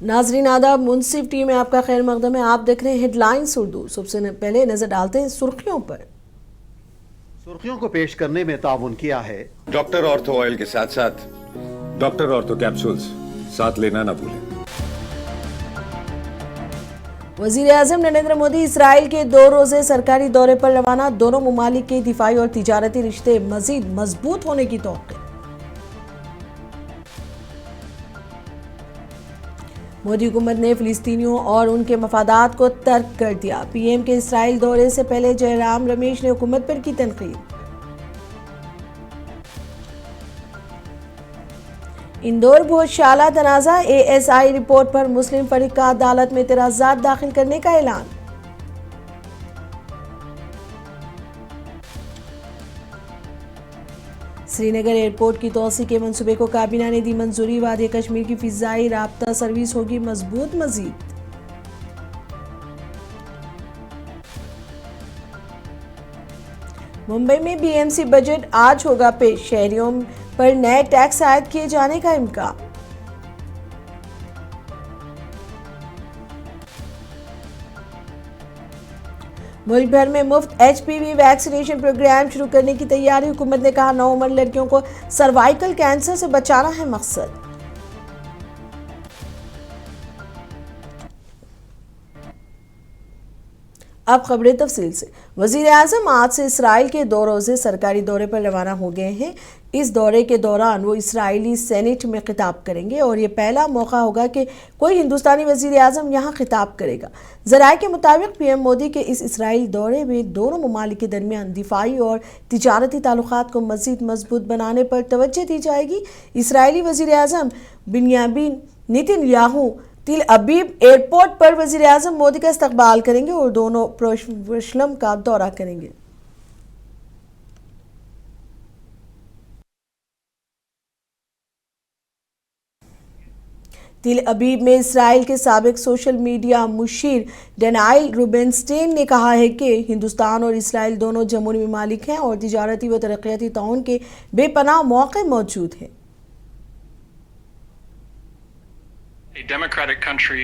ناظرین آداب، منصف ٹی میں آپ کا خیر مقدم ہے۔ آپ دیکھ رہے ہیں ہیڈ لائنز اردو۔ سب سے پہلے نظر ڈالتے ہیں سرخیوں پر۔ سرخیوں کو پیش کرنے میں تعاون کیا ہے ڈاکٹر آرتھو آئل کے ساتھ ساتھ ڈاکٹر آرتھو کیپسولز ساتھ لینا نہ بھولیں۔ وزیر اعظم نریندر مودی اسرائیل کے 2 روزے سرکاری دورے پر روانہ۔ دونوں ممالک کے دفاعی اور تجارتی رشتے مزید مضبوط ہونے کی توقع۔ مودی حکومت نے فلسطینیوں اور ان کے مفادات کو ترک کر دیا۔ پی ایم کے اسرائیل دورے سے پہلے جے رام رمیش نے حکومت پر کی تنقید۔ اندور بھوجشالہ تنازع، اے ایس آئی رپورٹ پر مسلم فریق کا عدالت میں اعتراضات داخل کرنے کا اعلان۔ سری نگر ایئرپورٹ کی توسیع کے منصوبے کو کابینہ نے دی منظوری۔ وادی کشمیر کی فضائی رابطہ سروس ہوگی مضبوط۔ مزید ممبئی میں بی ایم سی بجٹ آج ہوگا پیش۔ شہریوں پر نئے ٹیکس عائد کیے جانے کا امکان۔ ملک بھر میں مفت ایچ پی وی ویکسینیشن پروگرام شروع کرنے کی تیاری۔ حکومت نے کہا 9 عمر لڑکیوں کو سروائیکل کینسر سے بچانا ہے مقصد۔ اب خبریں تفصیل سے۔ وزیر اعظم آج سے اسرائیل کے 2 روزے سرکاری دورے پر روانہ ہو گئے ہیں۔ اس دورے کے دوران وہ اسرائیلی سینیٹ میں خطاب کریں گے اور یہ پہلا موقع ہوگا کہ کوئی ہندوستانی وزیر اعظم یہاں خطاب کرے گا۔ ذرائع کے مطابق پی ایم مودی کے اس اسرائیل دورے میں دونوں ممالک کے درمیان دفاعی اور تجارتی تعلقات کو مزید مضبوط بنانے پر توجہ دی جائے گی۔ اسرائیلی وزیر اعظم Benjamin Netanyahu Tel Aviv airport پر وزیر اعظم مودی کا استقبال کریں گے اور دونوں یروشلم کا دورہ کریں گے۔ تل ابیب میں اسرائیل کے سابق سوشل میڈیا مشیر ڈینائل روبنسٹین نے کہا ہے کہ ہندوستان اور اسرائیل دونوں جمہوری ممالک ہیں اور تجارتی و ترقیاتی تعاون کے بے پناہ مواقع موجود ہیں۔ A democratic country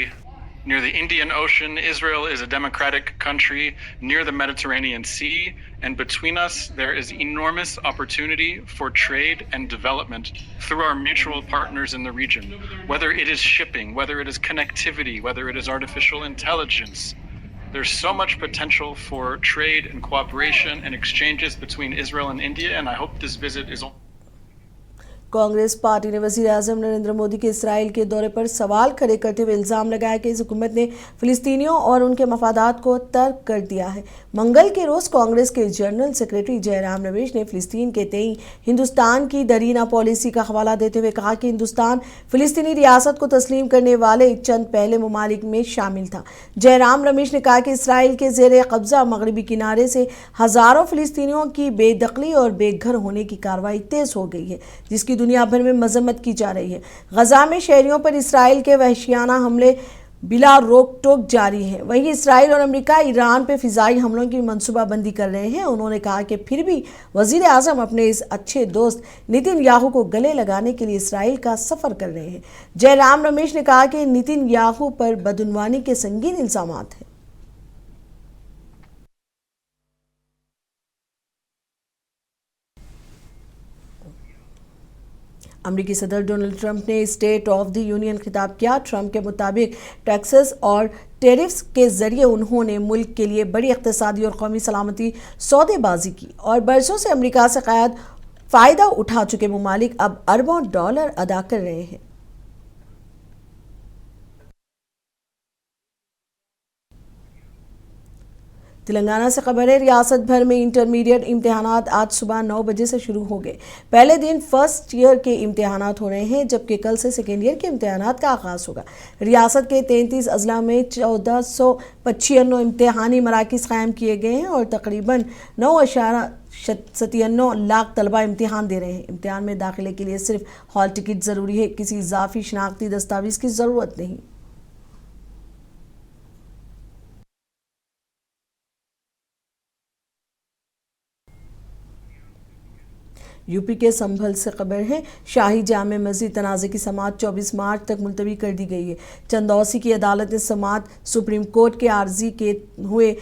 near the Indian Ocean. Israel is a democratic country near the Mediterranean Sea, and between us there is enormous opportunity for trade and development through our mutual partners in the region. Whether it is shipping, whether it is connectivity, whether it is artificial intelligence, there's so much potential for trade and cooperation and exchanges between Israel and India, and I hope this visit is Congress party نے وزیر اعظم نریندر مودی کے اسرائیل کے دورے پر سوال کھڑے کرتے ہوئے الزام لگایا کہ اس حکومت نے فلسطینیوں اور ان کے مفادات کو ترک کر دیا ہے۔ منگل کے روز کانگریس کے جنرل سیکریٹری جے رام رمیش نے فلسطین کے تئیں ہندوستان کی دیرینہ پالیسی کا حوالہ دیتے ہوئے کہا کہ ہندوستان فلسطینی ریاست کو تسلیم کرنے والے چند پہلے ممالک میں شامل تھا۔ جے رام رمیش نے کہا کہ اسرائیل کے زیر قبضہ مغربی کنارے سے ہزاروں فلسطینیوں کی بے دخلی اور بے گھر ہونے کی کارروائی تیز ہو گئی ہے، جس کی دنیا بھر میں مذمت کی جا رہی ہے۔ غزہ میں شہریوں پر اسرائیل کے وحشیانہ حملے بلا روک ٹوک جاری ہیں۔ وہیں اسرائیل اور امریکہ ایران پہ فضائی حملوں کی منصوبہ بندی کر رہے ہیں۔ انہوں نے کہا کہ پھر بھی وزیر اعظم اپنے اس اچھے دوست نیتن یاہو کو گلے لگانے کے لیے اسرائیل کا سفر کر رہے ہیں۔ جے رام رمیش نے کہا کہ نیتن یاہو پر بدعنوانی کے سنگین الزامات ہیں۔ امریکی صدر ڈونلڈ ٹرمپ نے اسٹیٹ آف دی یونین خطاب کیا۔ ٹرمپ کے مطابق ٹیکسز اور ٹیرفز کے ذریعے انہوں نے ملک کے لیے بڑی اقتصادی اور قومی سلامتی سودے بازی کی اور برسوں سے امریکہ سے فائدہ اٹھا چکے ممالک اب اربوں ڈالر ادا کر رہے ہیں۔ تلنگانہ سے خبر ہے، ریاست بھر میں انٹرمیڈیٹ امتحانات آج صبح 9 بجے سے شروع ہو گئے۔ پہلے دن فرسٹ ایئر کے امتحانات ہو رہے ہیں، جبکہ کل سے سیکنڈ ایئر کے امتحانات کا آغاز ہوگا۔ ریاست کے 33 اضلاع میں 1495 امتحانی مراکز قائم کیے گئے ہیں اور تقریباً 9.97 لاکھ طلبہ امتحان دے رہے ہیں۔ امتحان میں داخلے کے لیے صرف ہال ٹکٹ ضروری ہے، کسی اضافی شناختی دستاویز کی ضرورت نہیں۔ यूपी के संभल से खबर है, शाही जामे मस्जिद तनाज़े की समाअत 24 मार्च तक मुलतवी कर दी गई है। चंदौसी की अदालत ने समाअत सुप्रीम कोर्ट के आर्जी के हुए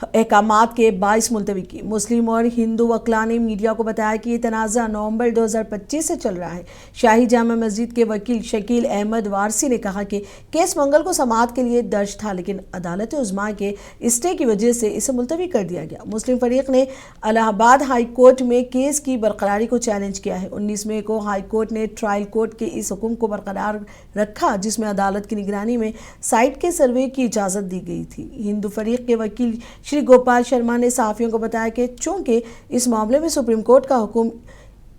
अहकामात के 22 मुलतवी की। मुस्लिम और हिंदू वकला ने मीडिया को बताया कि ये तनाज़ा नवंबर 2025 से चल रहा है। शाही जामा मस्जिद के वकील शकील अहमद वारसी ने कहा कि केस मंगल को समाअत के लिए दर्ज था, लेकिन अदालत उज़्मा के स्टे की वजह से इसे मुलतवी कर दिया गया। मुस्लिम फरीक ने इलाहाबाद हाई कोर्ट में केस की बरकरारी को चैलेंज किया है। 19 मई को हाई कोर्ट ने ट्रायल कोर्ट के इस हुक्म को बरकरार रखा, जिसमें अदालत की निगरानी में साइट के सर्वे की इजाज़त दी गई थी। हिंदू फरीक के वकील श्री गोपाल शर्मा ने सहाफ़ियों को बताया कि चूंकि इस मामले में सुप्रीम कोर्ट का हुक्म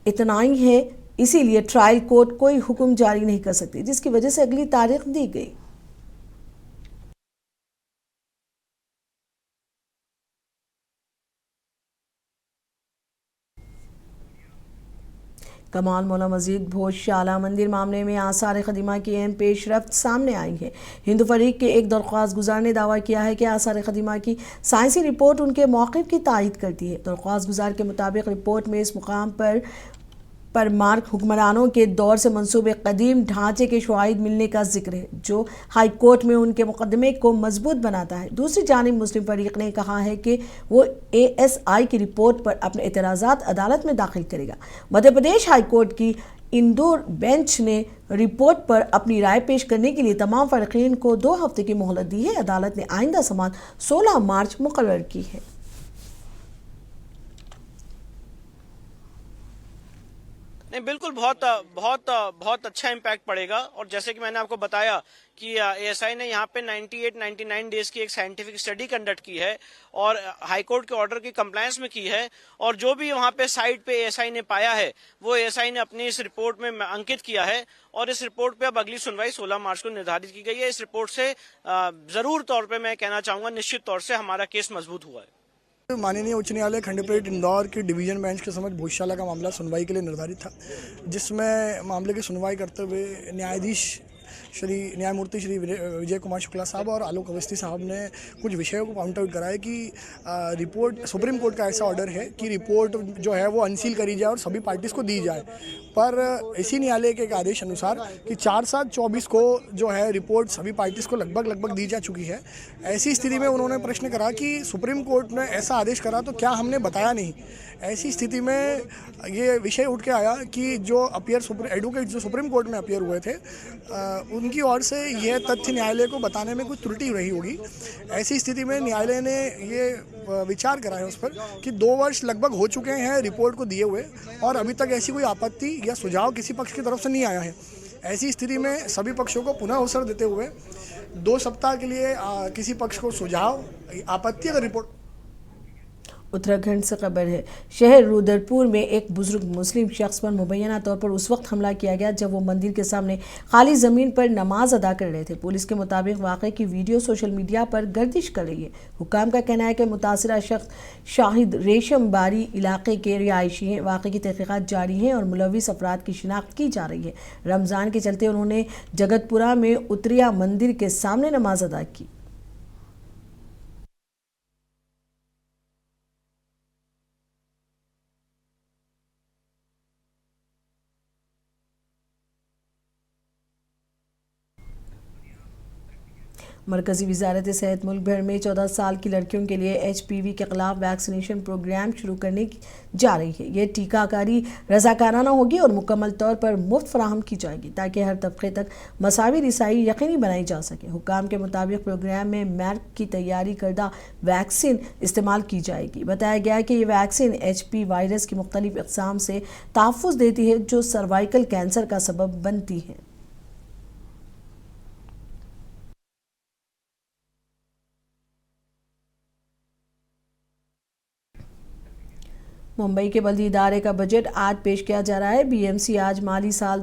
इतना ही है, इसीलिए ट्रायल कोर्ट कोई हुक्म जारी नहीं कर सकती, जिसकी वजह से अगली तारीख दी गई। कमाल मौला मस्जिद भोजशाला मंदिर मामले में आसार ख़दीमा की अहम पेशरफ्त सामने आई है। हिंदू फरीक के एक दरख्वास्त गुजार ने दावा किया है कि आसार ख़दीमा की साइंसी रिपोर्ट उनके मौक़िफ़ की तायद करती है। दरख्वास्त गुजार के मुताबिक रिपोर्ट में इस मुकाम पर मार्क हुक्मरानों के दौर से मंसूबे कदीम ढांचे के शवाहिद मिलने का जिक्र है, जो हाई कोर्ट में उनके मुकदमे को मजबूत बनाता है। दूसरी जानिब मुस्लिम फरीक ने कहा है कि वो ASI की रिपोर्ट पर अपने एतराज़ात अदालत में दाखिल करेगा। मध्य प्रदेश हाई कोर्ट की इंदौर बेंच ने रिपोर्ट पर अपनी राय पेश करने के लिए तमाम फ़रीक़ीन को 2 हफ्ते की मोहलत दी है। अदालत ने आइंदा समाअत 16 मार्च मुकर्रर की है। नहीं, बिल्कुल बहुत अच्छा इम्पैक्ट पड़ेगा। और जैसे कि मैंने आपको बताया कि ASI ने यहाँ पे 98-99 डेज की एक साइंटिफिक स्टडी कंडक्ट की है और हाई कोर्ट के ऑर्डर की कंप्लायंस में की है, और जो भी वहाँ पे साइट पे ASI ने पाया है वो ASI ने अपनी इस रिपोर्ट में अंकित किया है, और इस रिपोर्ट पे अब अगली सुनवाई 16 मार्च को निर्धारित की गई है। इस रिपोर्ट से जरूर तौर पे मैं कहना चाहूँगा, निश्चित तौर से हमारा केस मजबूत हुआ है। माननीय उच्च न्यायालय खंडपीठ इंदौर की डिवीजन बेंच के समक्ष भोजशाला का मामला सुनवाई के लिए निर्धारित था, जिसमें मामले की सुनवाई करते हुए न्यायमूर्ति श्री विजय कुमार शुक्ला साहब और आलोक अवस्थी साहब ने कुछ विषयों को पॉइंट आउट कराया कि रिपोर्ट सुप्रीम कोर्ट का ऐसा ऑर्डर है कि रिपोर्ट जो है वो अनसील करी जाए और सभी पार्टीज़ को दी जाए, पर इसी न्यायालय के एक आदेश अनुसार कि 4/7/24 को जो है रिपोर्ट सभी पार्टीज़ को लगभग दी जा चुकी है। ऐसी स्थिति में उन्होंने प्रश्न करा कि सुप्रीम कोर्ट ने ऐसा आदेश करा तो क्या हमने बताया नहीं। ऐसी स्थिति में ये विषय उठ के आया कि जो एडवोकेट जो सुप्रीम कोर्ट में अपीयर हुए थे, उनकी ओर से यह तथ्य न्यायालय को बताने में कुछ त्रुटि रही होगी। ऐसी स्थिति में न्यायालय ने ये विचार करा है उस पर कि 2 वर्ष लगभग हो चुके हैं रिपोर्ट को दिए हुए, और अभी तक ऐसी कोई आपत्ति या सुझाव किसी पक्ष की तरफ से नहीं आया है। ऐसी स्थिति में सभी पक्षों को पुनः अवसर देते हुए 2 सप्ताह के लिए किसी पक्ष को सुझाव आपत्ति अगर रिपोर्ट। उत्तराखंड से खबर है, शहर रुद्रपुर में एक बुजुर्ग मुस्लिम शख्स पर मुबैना तौर पर उस वक्त हमला किया गया जब वो मंदिर के सामने खाली ज़मीन पर नमाज अदा कर रहे थे। पुलिस के मुताबिक वाक़े की वीडियो सोशल मीडिया पर गर्दिश कर रही है। हुक्काम का कहना है कि मुतासिरा शख्स शाहिद रेशम बारी इलाके के रिहायशी हैं। वाक़े की तहक़ीक़ात जारी हैं और मुलविस अफराद की शिनाख्त की जा रही है। रमज़ान के चलते उन्होंने जगतपुरा में उतरिया मंदिर के सामने नमाज अदा की। मरकज़ी वज़ारत सेहत मुल्क भर में 14 साल की लड़कियों के लिए HPV के खिलाफ वैक्सीनेशन प्रोग्राम शुरू करने जा रही है। ये टीकाकारी रज़ाकाराना होगी और मुकम्मल तौर पर मुफ्त फराहम की जाएगी ताकि हर तबके तक मसावी रिसाई यकीनी बनाई जा सके। हुक्काम के मुताबिक प्रोग्राम में मैर्क की तैयारी करदा वैक्सीन इस्तेमाल की जाएगी। बताया गया है कि ये वैक्सीन HP वायरस की मुख्तलिफ अक़साम से तहफ़्फ़ुज़ देती है जो सर्वाइकल कैंसर का सबब बनती है। मुंबई के बल्दी इदारे का बजट आज पेश किया जा रहा है। BMC आज माली साल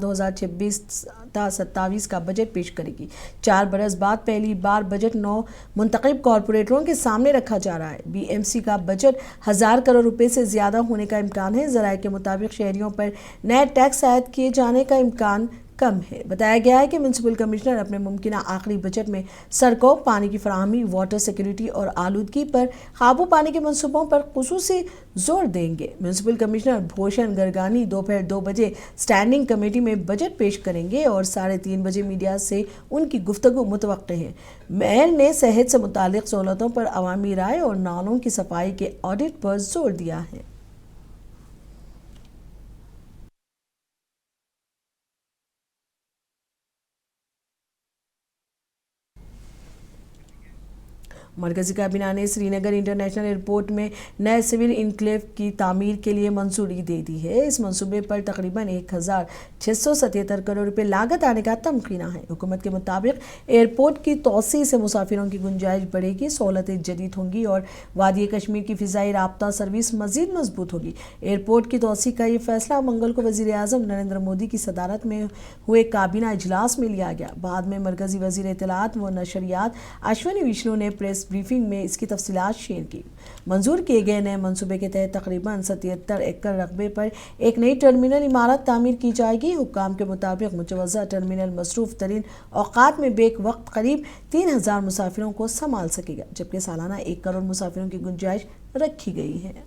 تا 27 کا بجٹ پیش کرے گی۔ 4 برس بعد پہلی بار بجٹ 9 منتخب کارپوریٹروں کے سامنے رکھا جا رہا ہے۔ بی ایم سی کا بجٹ 1000 کروڑ روپے سے زیادہ ہونے کا امکان ہے۔ ذرائع کے مطابق شہریوں پر نئے ٹیکس عائد کیے جانے کا امکان کم ہے۔ بتایا گیا ہے کہ میونسپل کمشنر اپنے ممکنہ آخری بجٹ میں سڑکوں، پانی کی فراہمی، واٹر سیکیورٹی اور آلودگی پر قابو پانے کے منصوبوں پر خصوصی زور دیں گے۔ میونسپل کمشنر بھوشن گرگانی دوپہر 2 بجے اسٹینڈنگ کمیٹی میں بجٹ پیش کریں گے اور 3:30 بجے میڈیا سے ان کی گفتگو متوقع ہے۔ میئر نے صحت سے متعلق سہولتوں پر عوامی رائے اور نالوں کی صفائی کے آڈٹ پر زور دیا ہے۔ مرکزی کابینہ نے سری نگر انٹرنیشنل ایئرپورٹ میں نئے سول انکلیو کی تعمیر کے لیے منظوری دے دی ہے۔ اس منصوبے پر تقریباً 1677 کروڑ روپے لاگت آنے کا تخمینہ ہے۔ حکومت کے مطابق ایئرپورٹ کی توسیع سے مسافروں کی گنجائش بڑھے گی، سہولتیں جدید ہوں گی اور وادی کشمیر کی فضائی رابطہ سروس مزید مضبوط ہوگی۔ ایئرپورٹ کی توسیع کا یہ فیصلہ منگل کو وزیر اعظم نریندر مودی کی صدارت میں ہوئے کابینہ اجلاس میں لیا گیا۔ بعد میں مرکزی وزیر اطلاعات و نشریات اشونی وشنو نے پریس بریفنگ میں اس کی تفصیلات شیئر کی۔ منظور کیے گئے نئے منصوبے کے تحت تقریباً 77 ایکڑ رقبے پر ایک نئی ٹرمینل عمارت تعمیر کی جائے گی۔ حکام کے مطابق مجوزہ ٹرمینل مصروف ترین اوقات میں بیک وقت قریب 3000 مسافروں کو سنبھال سکے گا، جبکہ سالانہ 1 کروڑ مسافروں کی گنجائش رکھی گئی ہے۔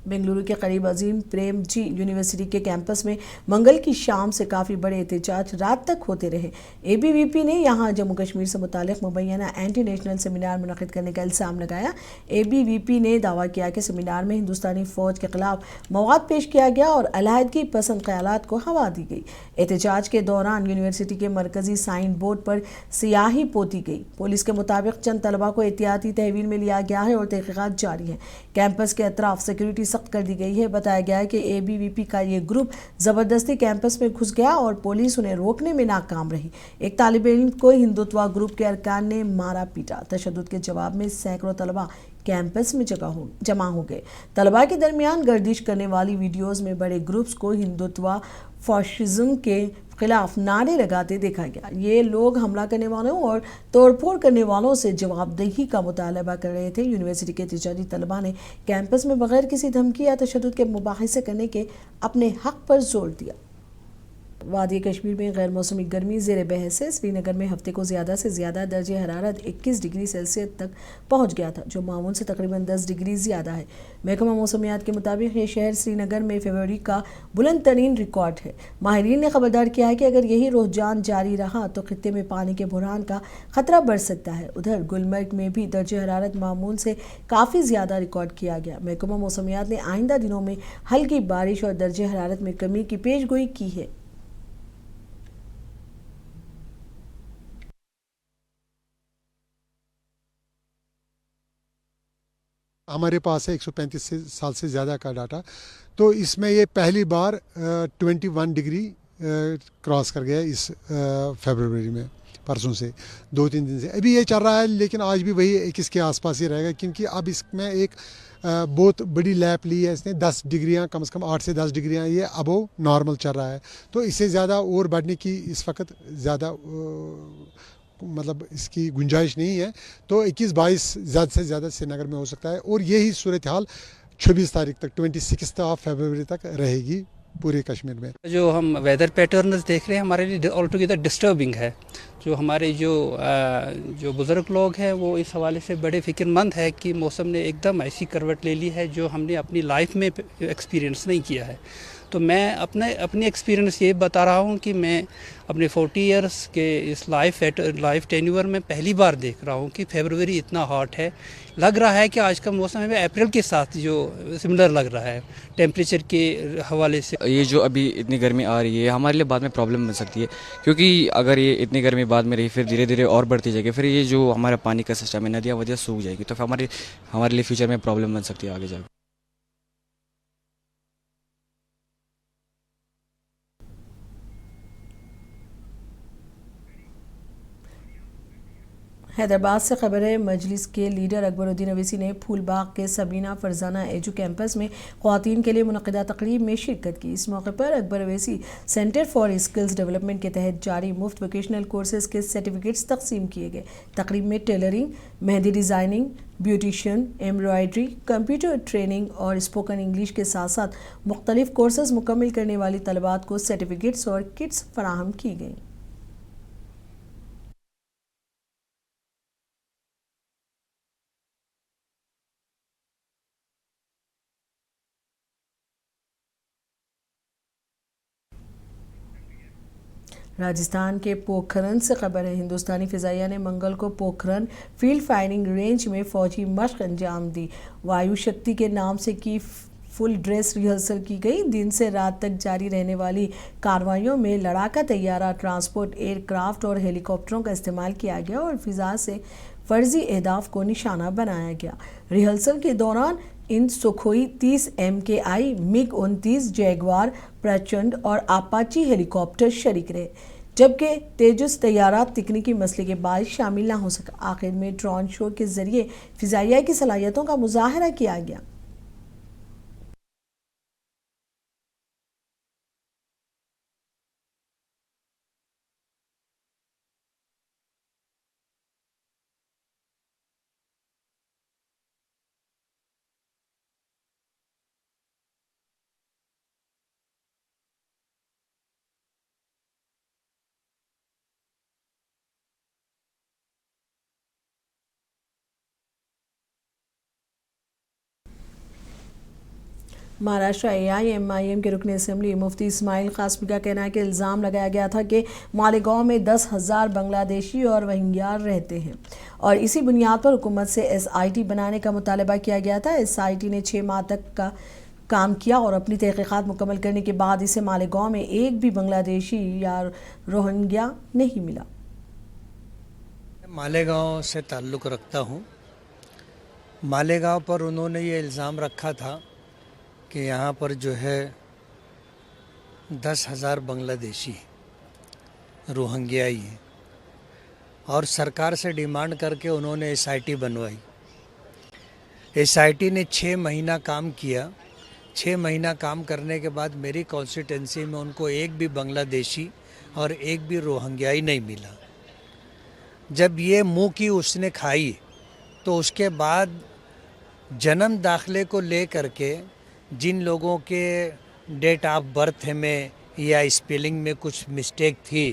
بنگلورو کے قریب عظیم پریم جی یونیورسٹی کے کیمپس میں منگل کی شام سے کافی بڑے احتجاج رات تک ہوتے رہے۔ اے بی وی پی نے یہاں جموں کشمیر سے متعلق مبینہ اینٹی نیشنل سیمینار منعقد کرنے کا الزام لگایا۔ اے بی وی پی نے دعویٰ کیا کہ سیمینار میں ہندوستانی فوج کے خلاف مواد پیش کیا گیا اور علیحدگی پسند خیالات کو ہوا دی گئی۔ احتجاج کے دوران یونیورسٹی کے مرکزی سائن بورڈ پر سیاہی پوتی گئی۔ پولیس کے مطابق چند طلباء کو احتیاطی تحویل میں لیا گیا ہے اور تحقیقات جاری ہیں۔ کیمپس کے اطراف سیکیورٹی سخت کر دی گئی ہے۔ بتایا گیا ہے کہ اے بی وی پی کا یہ گروپ زبردستی کیمپس میں گھس گیا اور پولیس انہیں روکنے میں ناکام رہی۔ ایک طالب علم کو ہندوتوا گروپ کے ارکان نے مارا پیٹا۔ تشدد کے جواب میں سینکڑوں طلباء کیمپس میں جمع ہو گئے۔ طلباء کے درمیان گردش کرنے والی ویڈیوز میں بڑے گروپس کو ہندوتوا فاشزم کے خلاف نعرے لگاتے دیکھا گیا۔ یہ لوگ حملہ کرنے والوں اور توڑ پھوڑ کرنے والوں سے جواب دہی کا مطالبہ کر رہے تھے۔ یونیورسٹی کے احتجاجی طلباء نے کیمپس میں بغیر کسی دھمکی یا تشدد کے مباحثے کرنے کے اپنے حق پر زور دیا۔ وادی کشمیر میں غیر موسمی گرمی زیر بحث ہے۔ سری نگر میں ہفتے کو زیادہ سے زیادہ درجہ حرارت 21 ڈگری سیلسیس تک پہنچ گیا تھا، جو معمول سے تقریباً 10 ڈگری زیادہ ہے۔ محکمہ موسمیات کے مطابق یہ شہر سری نگر میں فروری کا بلند ترین ریکارڈ ہے۔ ماہرین نے خبردار کیا ہے کہ اگر یہی رجحان جاری رہا تو خطے میں پانی کے بحران کا خطرہ بڑھ سکتا ہے۔ ادھر گلمرگ میں بھی درجہ حرارت معمول سے کافی زیادہ ریکارڈ کیا گیا۔ محکمہ موسمیات نے آئندہ دنوں میں ہلکی بارش اور درجہ حرارت میں کمی کی پیش گوئی کی ہے۔ ہمارے پاس ہے 135 سال سے زیادہ کا ڈاٹا، تو اس میں یہ پہلی بار 21 ڈگری کراس کر گیا اس فیبروری میں، پرسوں سے 2-3 دن سے۔ ابھی یہ چل رہا ہے لیکن آج بھی وہی 21 کے آس پاس ہی رہے گا، کیونکہ اب اس میں ایک بہت بڑی لیپ لی ہے اس نے، 10 ڈگریاں کم از کم 8 سے 10 ڈگریاں یہ ابو نارمل چل رہا ہے، تو اس سے زیادہ اور بڑھنے کی اس وقت زیادہ مطلب اس کی گنجائش نہیں ہے۔ تو 21-22 زیادہ سے زیادہ سری نگر میں ہو سکتا ہے، اور یہی صورتحال 26 تاریخ تک 26 فیبروری تک رہے گی پورے کشمیر میں۔ جو ہم ویدر پیٹرنز دیکھ رہے ہیں ہمارے لیے آل ٹوگیدر ڈسٹربنگ ہے۔ جو ہمارے جو بزرگ لوگ ہیں وہ اس حوالے سے بڑے فکر مند ہے کہ موسم نے ایک دم ایسی کروٹ لے لی ہے جو ہم نے اپنی لائف میں ایکسپیرینس نہیں کیا ہے۔ تو میں اپنی ایکسپیرینس یہ بتا رہا ہوں کہ میں اپنے 40 ایئرس کے اس لائف ٹینیور میں پہلی بار دیکھ رہا ہوں کہ فیبروری اتنا ہاٹ ہے۔ لگ رہا ہے کہ آج کا موسم ہمیں اپریل کے ساتھ جو سملر لگ رہا ہے ٹیمپریچر کے حوالے سے۔ یہ جو ابھی اتنی گرمی آ رہی ہے ہمارے لیے بعد میں پرابلم بن سکتی ہے، کیونکہ اگر یہ اتنی گرمی بعد میں رہی پھر دھیرے دھیرے اور بڑھتی جائے گی، پھر یہ جو ہمارا پانی کا سسٹم ہے ندیاں ودیاں سوکھ جائے گی، تو پھر ہمارے لیے فیوچر میں پرابلم بن سکتی ہے آگے جا کے۔ हैदराबाद से खबर है। मजलिस के लीडर अकबरुद्दीन अवैसी ने फूलबाग के सबीना फरजाना एजू कैंपस में ख्वातीन के लिए मुनक़िदा तकरीब में शिरकत की। इस मौके पर Akbar Owaisi centre for skills development के तहत जारी मुफ्त वोकेशनल कोर्सेज के सर्टिफिकेट्स तकसीम किए गए। तकरीब में tailoring, mehndi designing, beautician, embroidery, computer training और स्पोकन इंग्लिश के साथ साथ मुख्तलिफ कोर्सेज मुकम्मल करने वाली तलबात को सर्टिफिकेट्स और किट्स फराहम की गई। राजस्थान के पोखरन से खबर है। हिंदुस्तानी फ़िज़ाइया ने मंगल को पोखरन फील्ड फायरिंग रेंज में फ़ौजी मशक अंजाम दी। वायु शक्ति के नाम से की फुल ड्रेस रिहर्सल की गई। दिन से रात तक जारी रहने वाली कार्रवाइयों में लड़ाका तैयारा, ट्रांसपोर्ट एयरक्राफ्ट और हेलीकॉप्टरों का इस्तेमाल किया गया और फ़िज़ा से फ़र्जी अहदाफ को निशाना बनाया गया। रिहर्सल के दौरान इन सुखोई 30 MKI, मिग 29, जैगवार, प्रचंड और अपाची हेलीकॉप्टर शरीक रहे, जबकि तेजस तैयारा तकनीकी मसले के बाद शामिल ना हो सका। आखिर में ड्रोन शो के जरिए फ़िज़ाइया की सलाहियतों का मुजाहरा किया गया। महाराष्ट्र AIMIM के रुकन असम्बली मुफ्ती इस्माइल कासमी का कहना है कि इल्ज़ाम लगाया गया था कि मालेगांव में 10,000 बांग्लादेशी और रोहिंग्या रहते हैं और इसी बुनियाद पर हुकूमत से SIT बनाने का मुतालबा किया गया था। SIT ने 6 माह तक का काम किया और अपनी तहक़ीक़ात मुकम्मल करने के बाद इसे मालेगांव में एक भी बांग्लादेशी या रोहिंग्या नहीं मिला। मालेगांव से ताल्लुक़ रखता हूँ। मालेगांव पर उन्होंने ये इल्ज़ाम रखा था कि यहाँ पर जो है 10,000 बांग्लादेशी रोहिंग्याई हैं और सरकार से डिमांड करके उन्होंने SIT बनवाई। SIT ने 6 महीना काम किया। 6 महीना काम करने के बाद मेरी कॉन्स्टिट्यूंसी में उनको एक भी बांग्लादेशी और एक भी रोहिंग्याई नहीं मिला। जब ये मुँह की उसने खाई तो उसके बाद जन्म दाखिले को ले करके जिन लोगों के डेट ऑफ बर्थ में या स्पेलिंग में कुछ मिस्टेक थी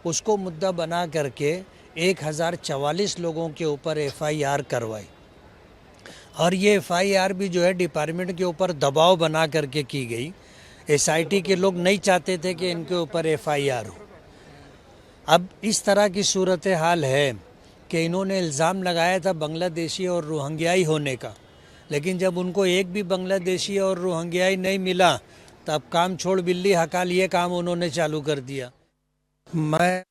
उसको मुद्दा बना करके 1044 लोगों के ऊपर FIR करवाई और ये FIR भी जो है डिपार्टमेंट के ऊपर दबाव बना करके की गई। SIT के लोग नहीं चाहते थे कि इनके ऊपर FIR हो। अब इस तरह की सूरत हाल है कि इन्होंने इल्ज़ाम लगाया था बांग्लादेशी और रोहिंग्याई होने का, लेकिन जब उनको एक भी बांग्लादेशी और रोहिंग्याई नहीं मिला तब काम छोड़ बिल्ली हकाल ये काम उन्होंने चालू कर दिया। मैं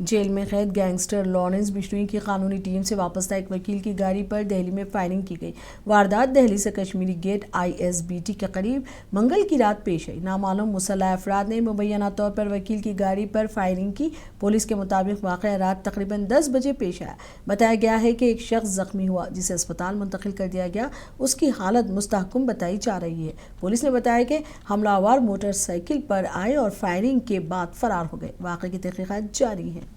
जेल में कैद गैंगस्टर लॉरेंस बिश्नोई की कानूनी टीम से वापस एक वकील की गाड़ी पर दिल्ली में फायरिंग की गई। वारदात दिल्ली से कश्मीरी गेट ISBT के करीब मंगल की रात पेश आई। नामालूम मुसल्लह अफराद ने मुबैना तौर पर वकील की गाड़ी पर फायरिंग की। पुलिस के मुताबिक वाक़या रात तकरीबन 10 बजे पेश आया। बताया गया है कि एक शख्स जख्मी हुआ जिसे अस्पताल मुंतकिल कर दिया गया। उसकी हालत मुस्तहकम बताई जा रही है। पुलिस ने बताया कि हमलावर मोटरसाइकिल पर आए और फायरिंग के बाद फरार हो गए। वाक़े की तहक़ीक़ात जारी है।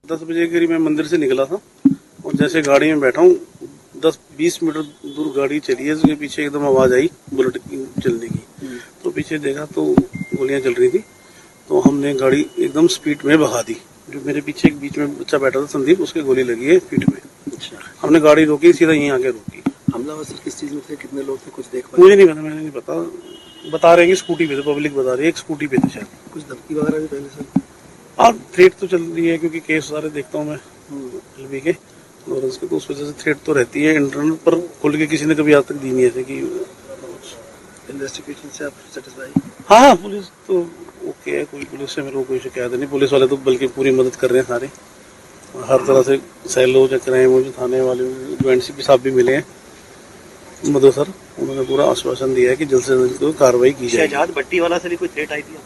दस बजे के करीब मैं मंदिर से निकला था और जैसे गाड़ी में बैठा हूँ 10-20 मीटर दूर गाड़ी चली है, उसके पीछे एकदम आवाज़ आई बुलेट चलने की। तो पीछे देखा तो गोलियां चल रही थी, तो हमने गाड़ी एकदम स्पीड में भगा दी। जो मेरे पीछे एक बीच में बच्चा बैठा था संदीप, उसके गोली लगी है पीठ में। हमने गाड़ी रोकी, सीधा यहीं आके रोकी। हमलावर सर किस चीज़ में थे, कितने लोग थे, कुछ देख पाए? मुझे नहीं पता, मैंने नहीं पता। बता रहे हैं कि स्कूटी पे थे, पब्लिक बता रही है एक स्कूटी पे थे शायद। कुछ धमकी वगैरह भी पहले सर? हाँ, थ्रेट तो चल रही है क्योंकि केस सारे देखता हूँ मैं LB के लॉरेंस के, तो उस वजह से थ्रेट तो रहती है इंटरनल, पर खुल के किसी ने कभी आज तक दी नहीं ऐसे कि। इन्वेस्टिगेशन से आप सेटिस्फाई? हाँ, पुलिस तो ओके है, कोई पुलिस से मेरे को कोई शिकायत नहीं। पुलिस वाले तो बल्कि पूरी मदद कर रहे हैं सारे। हर तरह से सैलो या क्राइम जो थाने वाले जो एनसीपी साहब भी मिले हैं मधु सर, उन्होंने पूरा आश्वासन दिया है कि जल्द से जल्द कोई कार्रवाई की जाएगी। शहजाद भट्टी वाला से भी कोई थ्रेट आई थी?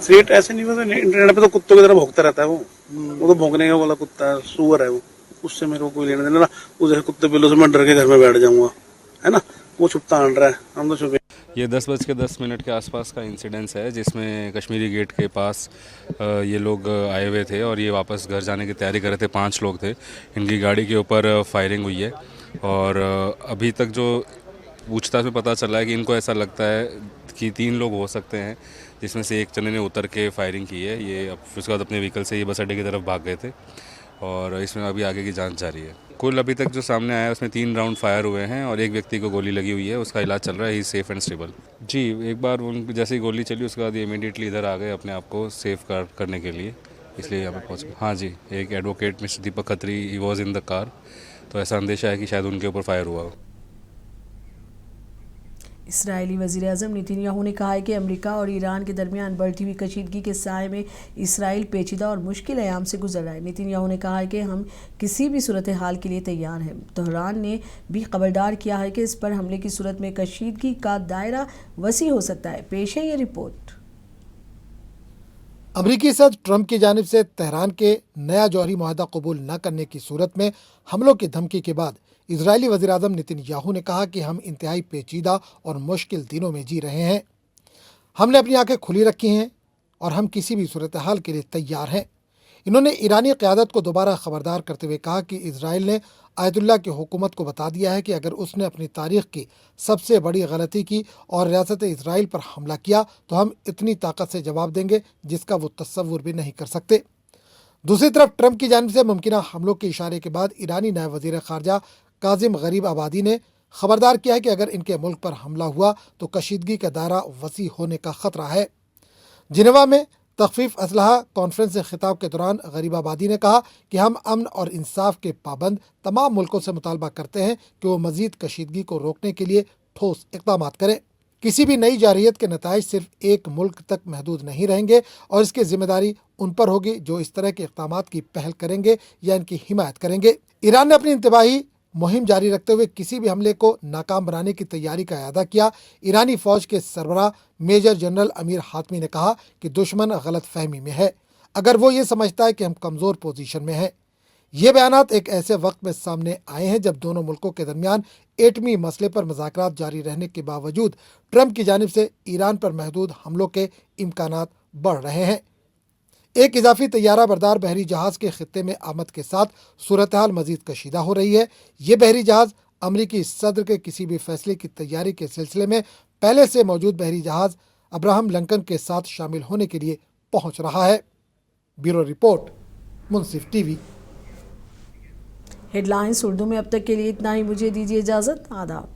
थ्रेट ऐसे नहीं, बस इंटरनेट पे तो कुत्तों की तरह भौंकता रहता है वो तो भौंकने का वाला कुत्ता है, सुअर है वो, उससे मेरे को कोई लेना देना ना। वो जैसे कुत्ते बिल्लों से मैं डर के घर में बैठ जाऊंगा, है ना, वो छुपता आन रहा है, हम तो छुपे। ये 10:10 के आसपास का इंसिडेंस है जिसमें कश्मीरी गेट के पास ये लोग आए हुए थे और ये वापस घर जाने की तैयारी कर रहे थे। 5 लोग थे, इनकी गाड़ी के ऊपर फायरिंग हुई है और अभी तक जो पूछताछ में पता चला है कि इनको ऐसा लगता है कि 3 लोग हो सकते हैं, जिसमें से एक जने ने उतर के फायरिंग की है। ये उसके बाद अपने व्हीकल से ये बस अड्डे की तरफ भाग गए थे और इसमें अभी आगे की जांच जारी है। कुल अभी तक जो सामने आया है उसमें 3 राउंड फायर हुए हैं और एक व्यक्ति को गोली लगी हुई है, उसका इलाज चल रहा है, ही सेफ एंड स्टेबल। जी, एक बार उन जैसे ही गोली चली उसके बाद ये इमीडिएटली इधर आ गए अपने आप को सेफ करने के लिए, इसलिए यहाँ पे पहुँच गए। हाँ जी, एक advocate mister Deepak Khatri, he was in the car, तो ऐसा अंदेशा है कि शायद उनके ऊपर फायर हुआ हो। इसराइली वज़ीर-ए-आज़म नेतन्याहू ने कहा है कि अमेरिका और ईरान के दरमियान बढ़ती हुई कशीदगी के साए में इसराइल पेचीदा और मुश्किल अयाम से गुजर रहा है। नेतन्याहू ने कहा है कि हम किसी भी सूरत हाल के लिए तैयार हैं। तेहरान ने भी खबरदार किया है कि इस पर हमले की सूरत में कशीदगी का दायरा वसी हो सकता है। पेश है ये रिपोर्ट। अमरीकी सदर ट्रंप की जानिब से तेहरान के नया जौहरी मुआहदा कबूल न करने की सूरत में हमलों की धमकी के बाद इजरायली वज़ीर-ए-आज़म नेतन्याहू ने कहा कि हम इंतहाई पेचीदा और मुश्किल दिनों में जी रहे हैं। हमने अपनी आंखें खुली रखी हैं और हम किसी भी सूरत हाल के लिए तैयार हैं। इन्होंने ईरानी क़यादत को दोबारा खबरदार करते हुए कहा कि इजराइल ने आयतुल्लाह की हुकूमत को बता दिया है कि अगर उसने अपनी तारीख़ की सबसे बड़ी गलती की और रियासत इजराइल पर हमला किया तो हम इतनी ताकत से जवाब देंगे जिसका वो तस्वुर भी नहीं कर सकते। दूसरी तरफ ट्रंप की जानिब से मुमकिन हमलों के इशारे के बाद ईरानी नायब वज़ीर ख़ारजा काजिम गरीब आबादी ने खबरदार किया है कि अगर इनके मुल्क पर हमला हुआ तो कशीदगी का दायरा वसी होने का ख़तरा है। जिनेवा में तख़फ़ीफ़ असलहा कॉन्फ्रेंस से खिताब के दौरान गरीब आबादी ने कहा कि हम अमन और इंसाफ के पाबंद तमाम मुल्कों से मुतालबा करते हैं कि वो मज़ीद कशीदगी को रोकने के लिए ठोस इक़दाम करें। किसी भी नई जारहियत के नताइज सिर्फ एक मुल्क तक महदूद नहीं रहेंगे और इसकी जिम्मेदारी उन पर होगी जो इस तरह के इक़दाम की पहल करेंगे या इनकी हिमायत करेंगे। ईरान ने अपनी इंतबाही मुहिम जारी रखते हुए किसी भी हमले को नाकाम बनाने की तैयारी का अदा किया। ईरानी फ़ौज के सरबराह मेजर जनरल अमीर हातमी ने कहा कि दुश्मन गलत फहमी में है अगर वो ये समझता है कि हम कमज़ोर पोजीशन में हैं। ये बयानात एक ऐसे वक्त में सामने आए हैं जब दोनों मुल्कों के दरमियान एटमी मसले पर मुज़ाकरात जारी रहने के बावजूद ट्रंप की जानिब से ईरान पर महदूद हमलों के इम्कानात बढ़ रहे हैं। एक इजाफी तैयारा बरदार बहरी जहाज़ के खित्ते में आमद के साथ सूरत हाल मज़ीद कशीदा हो रही है। ये बहरी जहाज़ अमरीकी सदर के किसी भी फैसले की तैयारी के सिलसिले में पहले से मौजूद बहरी जहाज़ अब्राहम लिंकन के साथ शामिल होने के लिए पहुंच रहा है। ब्यूरो रिपोर्ट, मुंसिफ टीवी। हेडलाइंस उर्दू में अब तक के लिए इतना ही। मुझे दीजिए इजाज़त। आदाब।